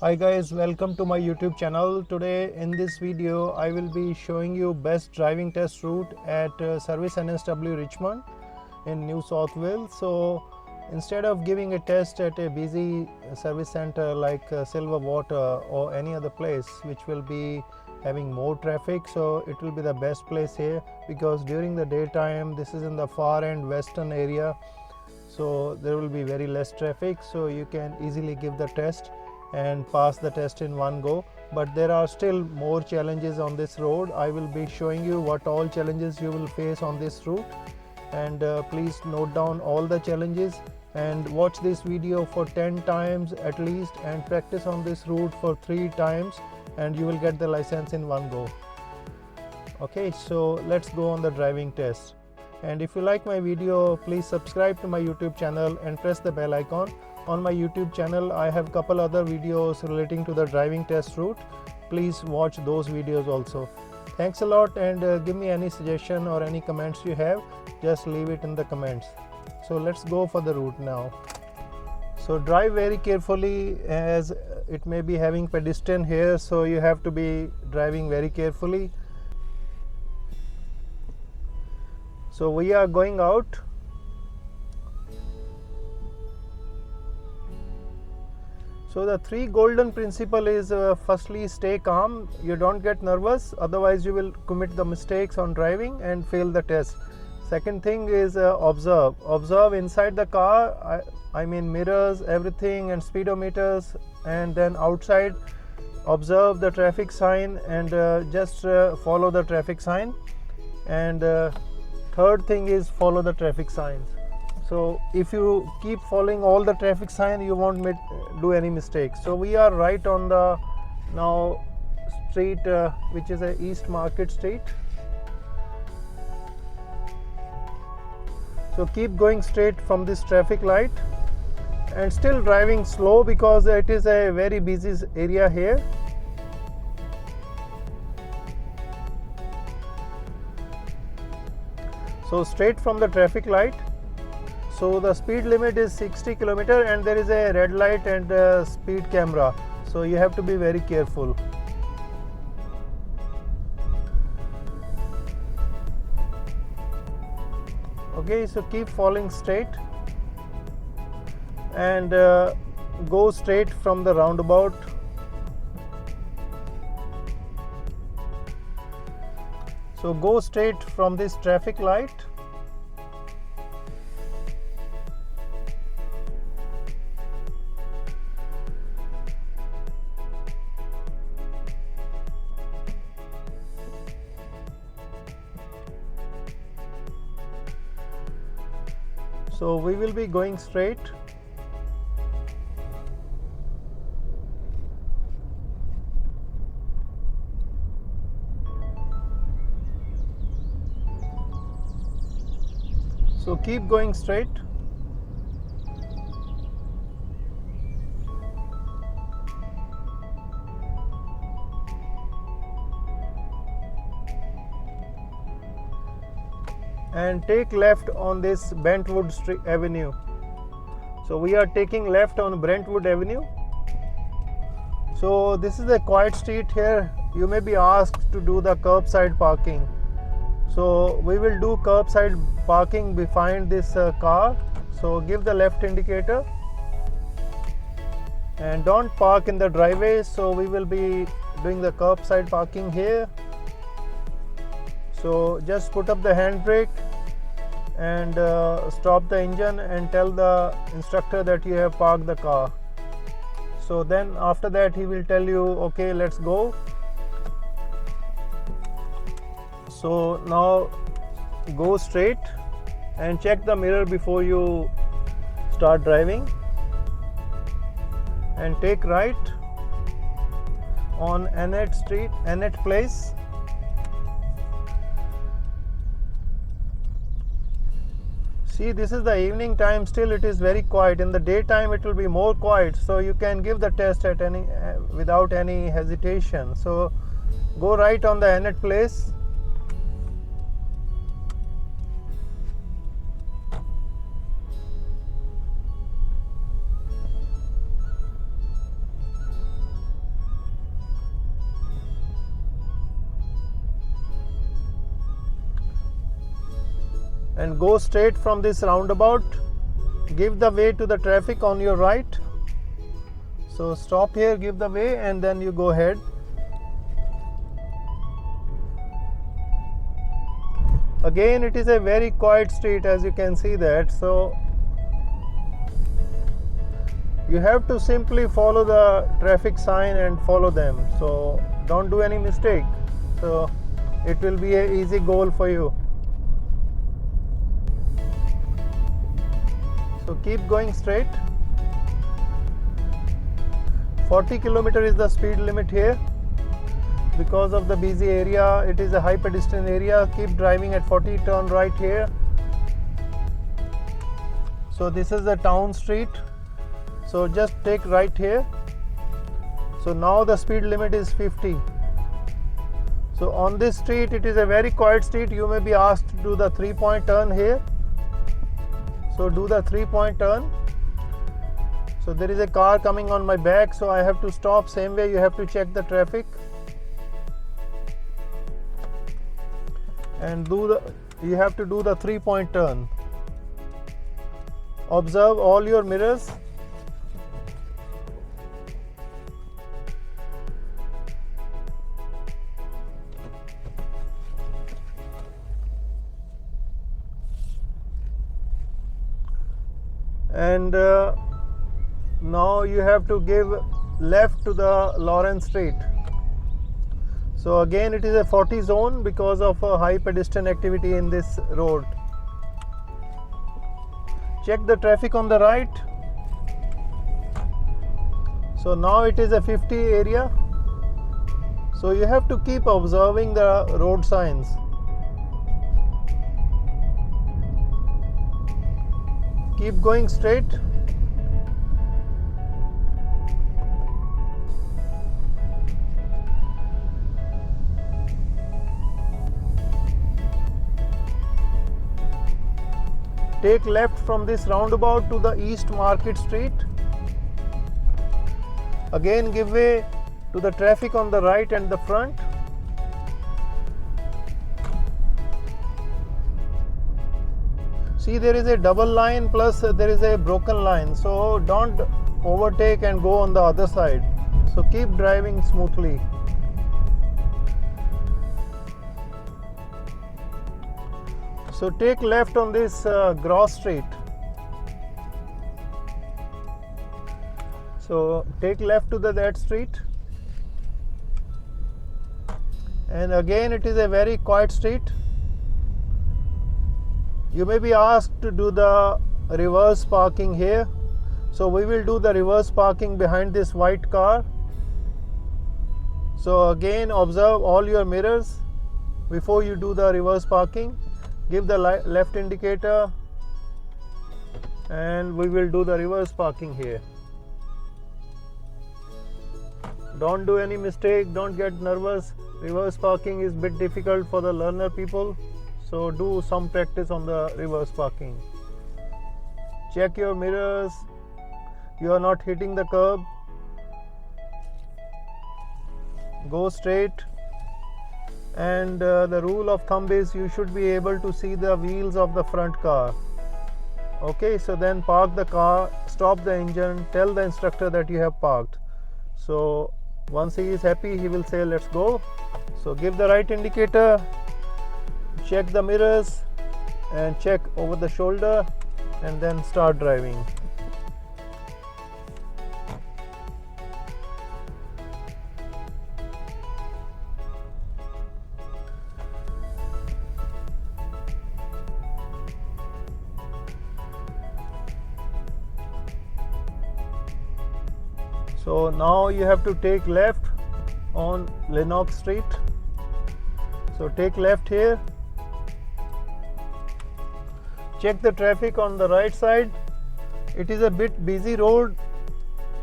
Hi guys, welcome to my YouTube channel. Today in this video I will be showing you best driving test route at Service NSW Richmond in New South Wales. So instead of giving a test at a busy service center like Silver Water or any other place which will be having more traffic, so it will be the best place here because during the daytime this is in the far end western area, so there will be very less traffic, so you can easily give the test and pass the test in one go. But there are still more challenges on this road. I will be showing you what all challenges you will face on this route, and please note down all the challenges and watch this video for 10 times at least and practice on this route for 3 times and you will get the license in one go. Okay, so let's go on the driving test. And if you like my video, please subscribe to my YouTube channel and press the bell icon. On my YouTube channel I have couple other videos relating to the driving test route. Please watch those videos also. Thanks a lot, and give me any suggestion or any comments you have, just leave it in the comments. So let's go for the route now. So drive very carefully as it may be having pedestrian here, so you have to be driving very carefully. So we are going out. So the 3 golden principle is firstly, stay calm, you don't get nervous, otherwise you will commit the mistakes on driving and fail the test. Second thing is observe inside the car, I mean mirrors, everything, and speedometers, and then outside observe the traffic sign and just follow the traffic sign. And third thing is follow the traffic signs. So if you keep following all the traffic sign, you won't do any mistakes. So we are right on the now street which is a East Market Street. So keep going straight from this traffic light and still driving slow because it is a very busy area here. So straight from the traffic light. So the speed limit is 60 km and there is a red light and speed camera, so you have to be very careful. Okay, so keep following straight and go straight from the roundabout. So go straight from this traffic light. So we will be going straight. So keep going straight. And take left on this Brentwood Street Avenue. So we are taking left on Brentwood Avenue. So this is a quiet street here. You may be asked to do the curbside parking. So we will do curbside parking behind this car. So give the left indicator and don't park in the driveway. So we will be doing the curbside parking here. So just put up the handbrake and stop the engine and tell the instructor that you have parked the car. So then after that he will tell you, okay, let's go. So now go straight and check the mirror before you start driving and take right on Annette Street, Annette Place. See, this is the evening time, still it is very quiet. In the daytime it will be more quiet, so you can give the test at any without any hesitation. So go right on the Annette Place. and go straight from this roundabout. Give the way to the traffic on your right. So stop here, give the way, and then you go ahead. Again, it is a very quiet street, as you can see that. So you have to simply follow the traffic sign and follow them. So don't do any mistake. So it will be an easy goal for you. So keep going straight. 40 km is the speed limit here. Because of the busy area, it is a high pedestrian area. Keep driving at 40, turn right here. So this is the town street. So just take right here. So now the speed limit is 50. So on this street, it is a very quiet street. You may be asked to do the 3-point turn here. So do the 3-point turn. So there is a car coming on my back, so I have to stop. Same way you have to check the traffic. And you have to do the 3-point turn. Observe all your mirrors. And now you have to give left to the Lawrence Street. So again, it is a 40 zone because of a high pedestrian activity in this road. Check the traffic on the right. So now it is a 50 area. So you have to keep observing the road signs. Keep going straight. Take left from this roundabout to the East Market Street. Again, give way to the traffic on the right and the front. See, there is a double line plus there is a broken line. So don't overtake and go on the other side. So keep driving smoothly. So take left on this Gross Street. So take left to that street. And again, it is a very quiet street. You may be asked to do the reverse parking here. So we will do the reverse parking behind this white car. So again, observe all your mirrors before you do the reverse parking. Give the left indicator and we will do the reverse parking here. Don't do any mistake, don't get nervous. Reverse parking is a bit difficult for the learner people. So do some practice on the reverse parking. Check your mirrors. You are not hitting the curb. Go straight. And the rule of thumb is you should be able to see the wheels of the front car. Okay, so then park the car, stop the engine, tell the instructor that you have parked. So once he is happy, he will say let's go. So give the right indicator, check the mirrors and check over the shoulder and then start driving. So now you have to take left on Lennox Street. So take left here. Check the traffic on the right side. It is a bit busy road.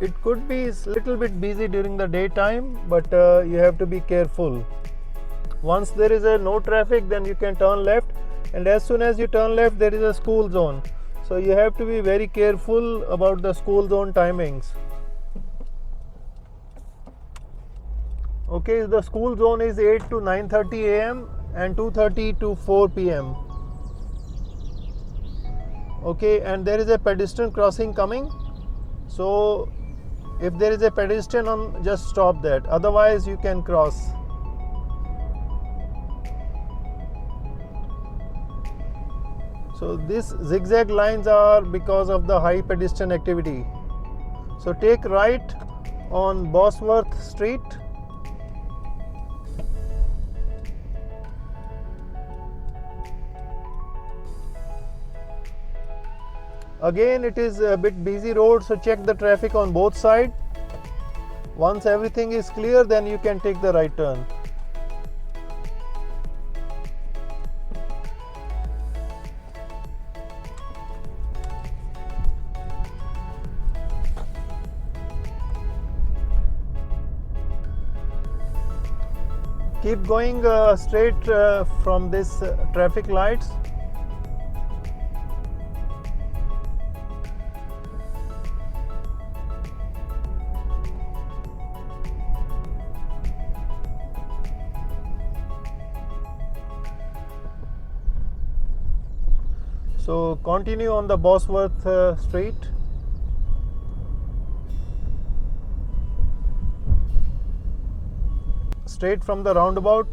It could be a little bit busy during the daytime, but you have to be careful. Once there is no traffic, then you can turn left, and as soon as you turn left, there is a school zone. So you have to be very careful about the school zone timings. Okay, the school zone is 8 to 9:30 a.m. and 2:30 to 4 p.m. Okay, and there is a pedestrian crossing coming, so if there is a pedestrian on, just stop that, otherwise you can cross. So these zigzag lines are because of the high pedestrian activity. So take right on Bosworth Street. Again, it is a bit busy road, so check the traffic on both sides. Once everything is clear, then you can take the right turn. Keep going straight from this traffic lights. So continue on the Bosworth Street. Straight from the roundabout.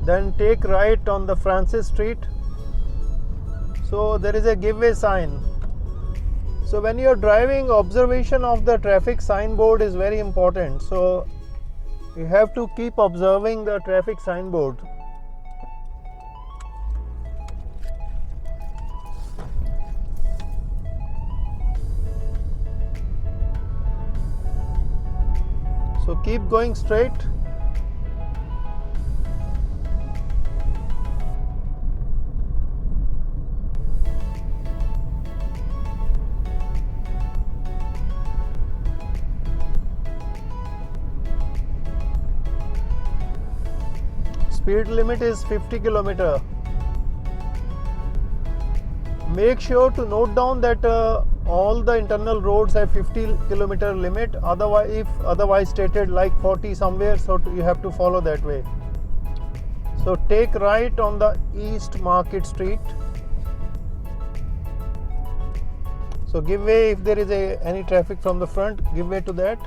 Then take right on the Francis Street. So there is a giveaway sign. So when you are driving, observation of the traffic signboard is very important. So you have to keep observing the traffic signboard. So keep going straight. Speed limit is 50 km. Make sure to note down that all the internal roads have 50 km limit. Otherwise, if otherwise stated like 40 somewhere, so you have to follow that way. So take right on the East Market Street. So give way if there is any traffic from the front. Give way to that.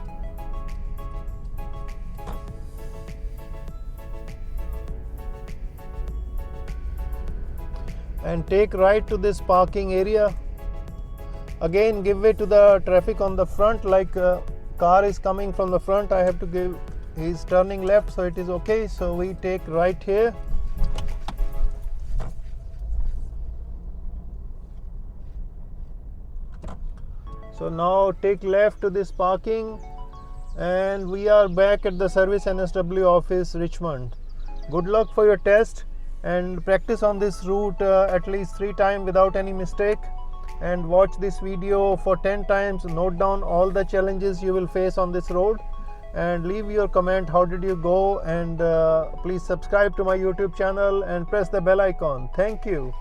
And take right to this parking area. Again, give way to the traffic on the front, like car is coming from the front, I have to give, he's turning left, so it is okay. So we take right here. So now take left to this parking, and we are back at the Service NSW office, Richmond. Good luck for your test, and practice on this route at least 3 times without any mistake, and watch this video for 10 times. Note down all the challenges you will face on this road, and leave your comment how did you go, and please subscribe to my YouTube channel and press the bell icon. Thank you.